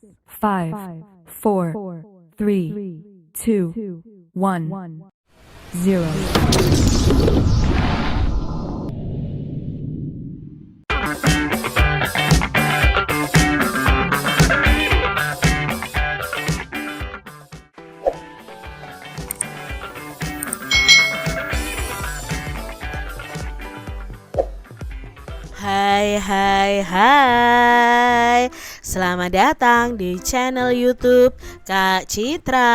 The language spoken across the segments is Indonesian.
5, 4, 3, 2, 1, 0. Hai. Selamat datang di channel YouTube Kak Citra.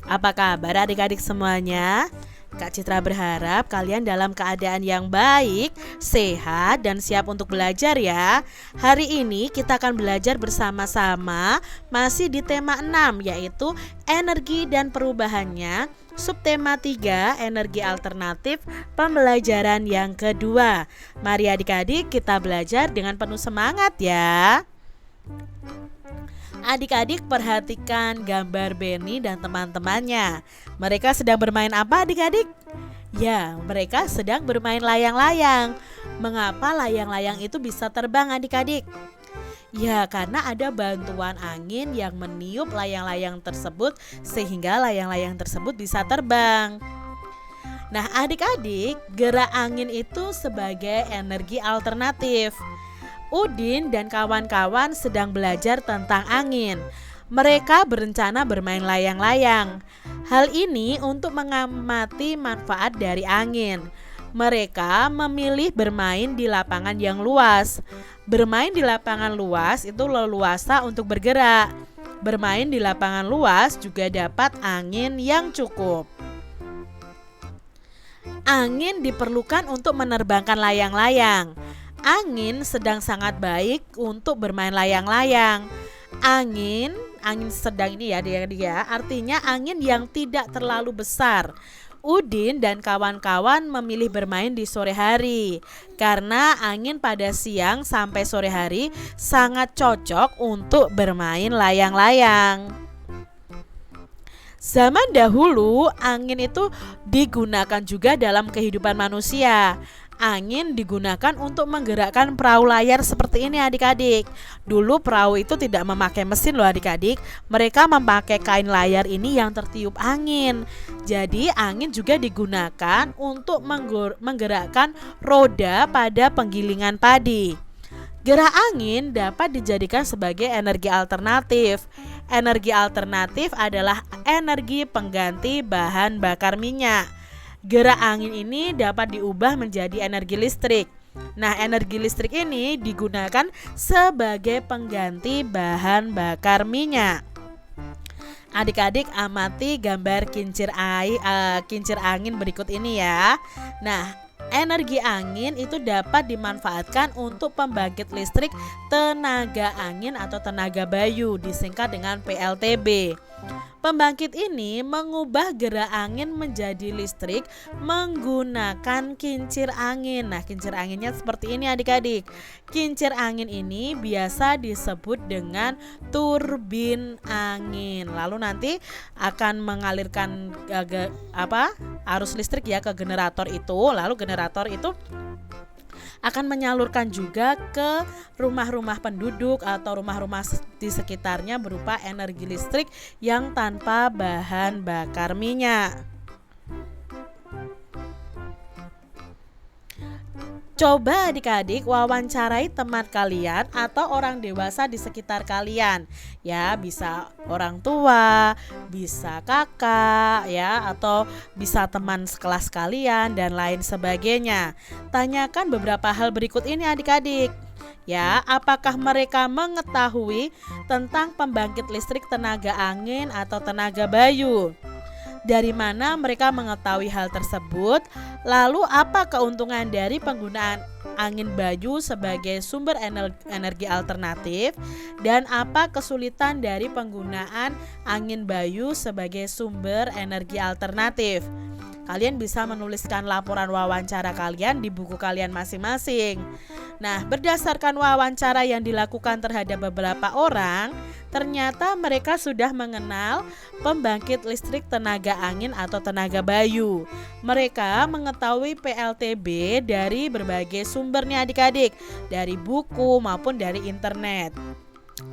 Apa kabar adik-adik semuanya? Kak Citra berharap kalian dalam keadaan yang baik, sehat, dan siap untuk belajar ya. Hari ini kita akan belajar bersama-sama masih di tema 6, yaitu energi dan perubahannya. Subtema 3, energi alternatif, pembelajaran yang kedua. Mari adik-adik kita belajar dengan penuh semangat ya. Adik-adik perhatikan gambar Benny dan teman-temannya. Mereka sedang bermain apa adik-adik? Ya, mereka sedang bermain layang-layang. Mengapa layang-layang itu bisa terbang adik-adik? Ya, karena ada bantuan angin yang meniup layang-layang tersebut sehingga layang-layang tersebut bisa terbang. Nah, adik-adik, gerak angin itu sebagai energi alternatif. Udin dan kawan-kawan sedang belajar tentang angin. Mereka berencana bermain layang-layang. Hal ini untuk mengamati manfaat dari angin. Mereka memilih bermain di lapangan yang luas. Bermain di lapangan luas itu leluasa untuk bergerak. Bermain di lapangan luas juga dapat angin yang cukup. Angin diperlukan untuk menerbangkan layang-layang. Angin sedang sangat baik untuk bermain layang-layang. Angin sedang ini ya dia artinya angin yang tidak terlalu besar. Udin dan kawan-kawan memilih bermain di sore hari karena angin pada siang sampai sore hari sangat cocok untuk bermain layang-layang. Zaman dahulu angin itu digunakan juga dalam kehidupan manusia. Angin digunakan untuk menggerakkan perahu layar seperti ini adik-adik. Dulu perahu itu tidak memakai mesin loh adik-adik. Mereka memakai kain layar ini yang tertiup angin. Jadi angin juga digunakan untuk menggerakkan roda pada penggilingan padi. Gerak angin dapat dijadikan sebagai energi alternatif. Energi alternatif adalah energi pengganti bahan bakar minyak. Gerak angin ini dapat diubah menjadi energi listrik. Nah, energi listrik ini digunakan sebagai pengganti bahan bakar minyak. Adik-adik amati gambar kincir angin berikut ini ya. Nah, energi angin itu dapat dimanfaatkan untuk pembangkit listrik tenaga angin atau tenaga bayu, disingkat dengan PLTB. Pembangkit ini mengubah gerak angin menjadi listrik menggunakan kincir angin. Nah, kincir anginnya seperti ini adik-adik. Kincir angin ini biasa disebut dengan turbin angin. Lalu nanti akan mengalirkan arus listrik ya ke generator itu. Lalu generator itu akan menyalurkan juga ke rumah-rumah penduduk atau rumah-rumah di sekitarnya berupa energi listrik yang tanpa bahan bakar minyak. Coba adik-adik wawancarai teman kalian atau orang dewasa di sekitar kalian. Ya, bisa orang tua, bisa kakak ya, atau bisa teman sekelas kalian dan lain sebagainya. Tanyakan beberapa hal berikut ini adik-adik. Ya, apakah mereka mengetahui tentang pembangkit listrik tenaga angin atau tenaga bayu? Dari mana mereka mengetahui hal tersebut? Lalu apa keuntungan dari penggunaan angin bayu sebagai sumber energi alternatif? Dan apa kesulitan dari penggunaan angin bayu sebagai sumber energi alternatif? Kalian bisa menuliskan laporan wawancara kalian di buku kalian masing-masing. Nah, berdasarkan wawancara yang dilakukan terhadap beberapa orang, ternyata mereka sudah mengenal pembangkit listrik tenaga angin atau tenaga bayu. Mereka mengetahui PLTB dari berbagai sumbernya adik-adik, dari buku maupun dari internet.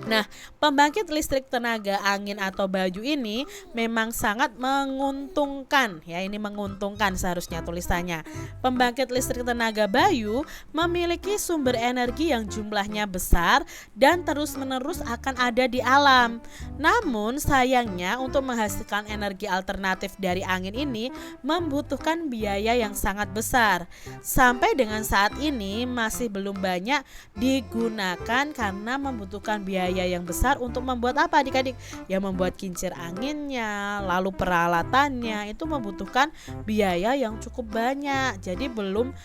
Nah, pembangkit listrik tenaga angin atau Bayu ini memang sangat menguntungkan ya, ini menguntungkan seharusnya tulisannya. Pembangkit listrik tenaga Bayu memiliki sumber energi yang jumlahnya besar dan terus-menerus akan ada di alam. Namun sayangnya untuk menghasilkan energi alternatif dari angin ini membutuhkan biaya yang sangat besar. Sampai dengan saat ini masih belum banyak digunakan karena membutuhkan biaya yang besar untuk membuat apa adik-adik? Ya membuat kincir anginnya, lalu peralatannya itu membutuhkan biaya yang cukup banyak. Jadi belum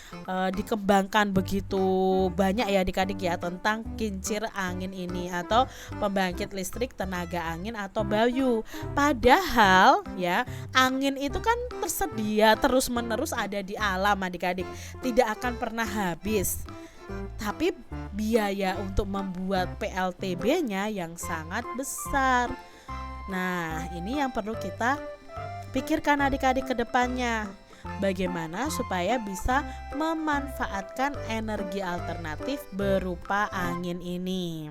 dikembangkan begitu banyak ya adik-adik ya tentang kincir angin ini atau pembangkit listrik tenaga angin atau Bayu. Padahal ya angin itu kan tersedia terus-menerus ada di alam adik-adik, tidak akan pernah habis. Tapi biaya untuk membuat PLTB-nya yang sangat besar. Nah, ini yang perlu kita pikirkan adik-adik ke depannya. Bagaimana supaya bisa memanfaatkan energi alternatif berupa angin ini.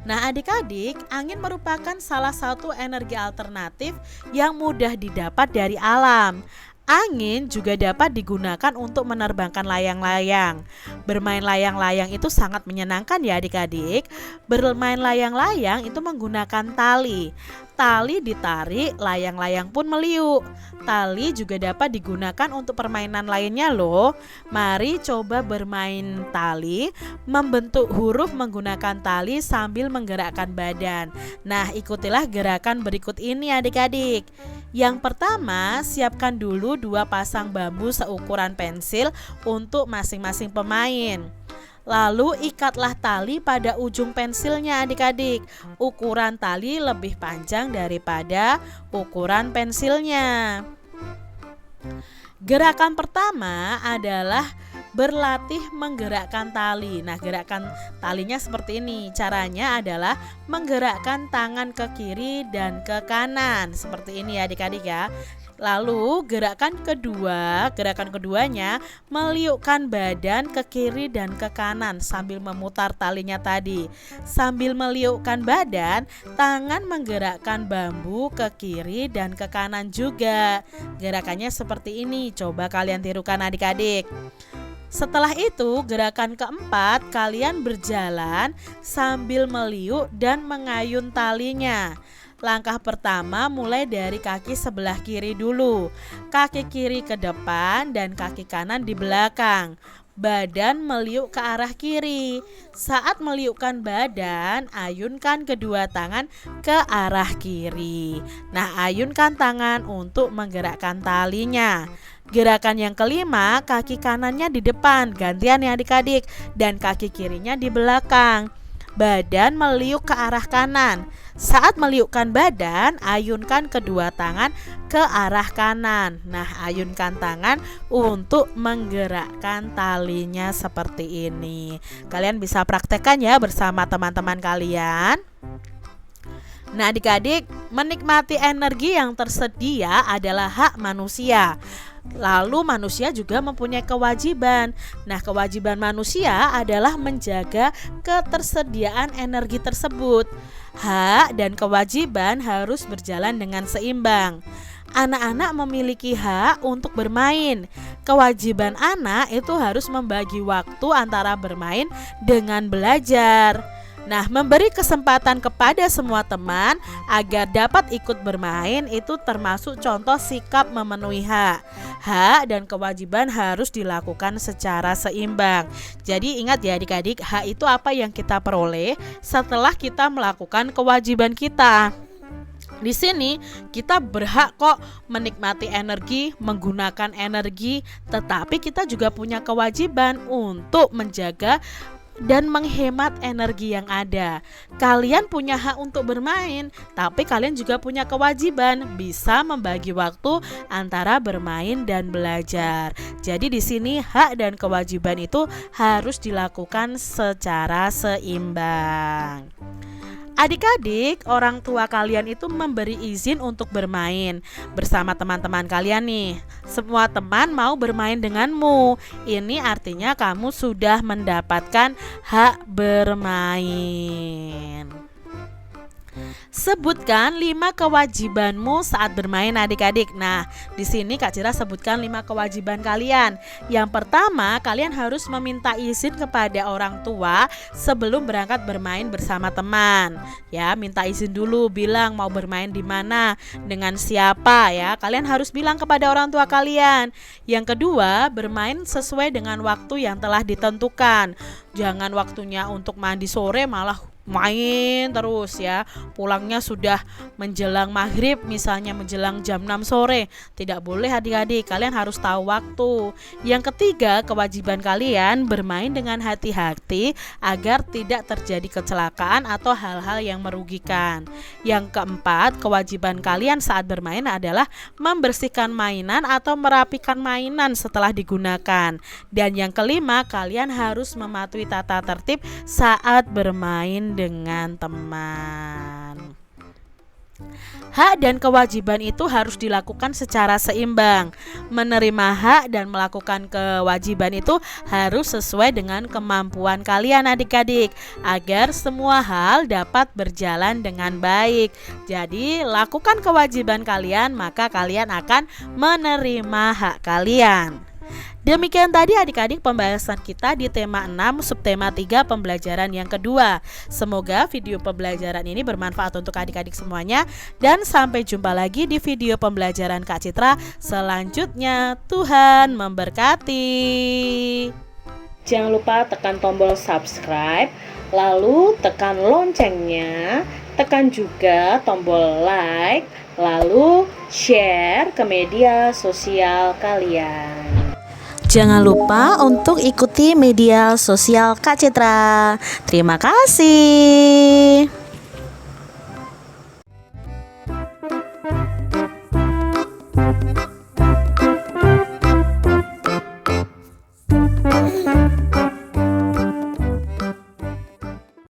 Nah, adik-adik, angin merupakan salah satu energi alternatif yang mudah didapat dari alam. Angin juga dapat digunakan untuk menerbangkan layang-layang. Bermain layang-layang itu sangat menyenangkan ya adik-adik. Bermain layang-layang itu menggunakan tali. Tali ditarik, layang-layang pun meliuk. Tali juga dapat digunakan untuk permainan lainnya loh. Mari coba bermain tali, membentuk huruf menggunakan tali sambil menggerakkan badan. Nah, ikutilah gerakan berikut ini adik-adik. Yang pertama, siapkan dulu 2 pasang bambu seukuran pensil untuk masing-masing pemain. Lalu ikatlah tali pada ujung pensilnya adik-adik. Ukuran tali lebih panjang daripada ukuran pensilnya. Gerakan pertama adalah berlatih menggerakkan tali. Nah, gerakan talinya seperti ini. Caranya adalah menggerakkan tangan ke kiri dan ke kanan. Seperti ini ya adik-adik ya. Lalu gerakan keduanya meliukkan badan ke kiri dan ke kanan sambil memutar talinya tadi. Sambil meliukkan badan, tangan menggerakkan bambu ke kiri dan ke kanan juga. Gerakannya seperti ini, coba kalian tirukan adik-adik. Setelah itu, gerakan keempat, kalian berjalan sambil meliuk dan mengayun talinya. Langkah pertama mulai dari kaki sebelah kiri dulu. Kaki kiri ke depan dan kaki kanan di belakang. Badan meliuk ke arah kiri. Saat meliukkan badan, ayunkan kedua tangan ke arah kiri. Nah, ayunkan tangan untuk menggerakkan talinya. Gerakan yang kelima, kaki kanannya di depan, gantian ya adik-adik, dan kaki kirinya di belakang. Badan meliuk ke arah kanan. Saat meliukkan badan, ayunkan kedua tangan ke arah kanan. Nah, ayunkan tangan untuk menggerakkan talinya seperti ini. Kalian bisa praktekkan ya bersama teman-teman kalian. Nah, adik-adik, menikmati energi yang tersedia adalah hak manusia. Lalu manusia juga mempunyai kewajiban. Nah, kewajiban manusia adalah menjaga ketersediaan energi tersebut. Hak dan kewajiban harus berjalan dengan seimbang. Anak-anak memiliki hak untuk bermain. Kewajiban anak itu harus membagi waktu antara bermain dengan belajar. Nah, memberi kesempatan kepada semua teman agar dapat ikut bermain itu termasuk contoh sikap memenuhi hak. Hak dan kewajiban harus dilakukan secara seimbang. Jadi ingat ya adik-adik, hak itu apa yang kita peroleh setelah kita melakukan kewajiban kita. Di sini kita berhak kok menikmati energi, menggunakan energi, tetapi kita juga punya kewajiban untuk menjaga dan menghemat energi yang ada. Kalian punya hak untuk bermain, tapi kalian juga punya kewajiban bisa membagi waktu antara bermain dan belajar. Jadi di sini hak dan kewajiban itu harus dilakukan secara seimbang. Adik-adik, orang tua kalian itu memberi izin untuk bermain bersama teman-teman kalian nih. Semua teman mau bermain denganmu. Ini artinya kamu sudah mendapatkan hak bermain. Sebutkan 5 kewajibanmu saat bermain adik-adik. Nah, di sini Kak Cira sebutkan 5 kewajiban kalian. Yang pertama, kalian harus meminta izin kepada orang tua sebelum berangkat bermain bersama teman. Ya, minta izin dulu, bilang mau bermain di mana, dengan siapa ya. Kalian harus bilang kepada orang tua kalian. Yang kedua, bermain sesuai dengan waktu yang telah ditentukan. Jangan waktunya untuk mandi sore malah main terus ya. Pulangnya sudah menjelang maghrib, misalnya menjelang jam 6 sore. Tidak boleh adik-adik, kalian harus tahu waktu. Yang ketiga, kewajiban kalian bermain dengan hati-hati agar tidak terjadi kecelakaan atau hal-hal yang merugikan. Yang keempat, kewajiban kalian saat bermain adalah membersihkan mainan atau merapikan mainan setelah digunakan. Dan yang kelima, kalian harus mematuhi tata tertib saat bermain dengan teman. Hak dan kewajiban itu harus dilakukan secara seimbang. Menerima hak dan melakukan kewajiban itu harus sesuai dengan kemampuan kalian adik-adik, agar semua hal dapat berjalan dengan baik. Jadi lakukan kewajiban kalian, maka kalian akan menerima hak kalian. Demikian tadi adik-adik pembahasan kita di tema 6 subtema 3 pembelajaran yang kedua. Semoga video pembelajaran ini bermanfaat untuk adik-adik semuanya. Dan sampai jumpa lagi di video pembelajaran Kak Citra selanjutnya. Tuhan memberkati. Jangan lupa tekan tombol subscribe, lalu tekan loncengnya, tekan juga tombol like, lalu share ke media sosial kalian. Jangan lupa untuk ikuti media sosial Kak Citra. Terima kasih.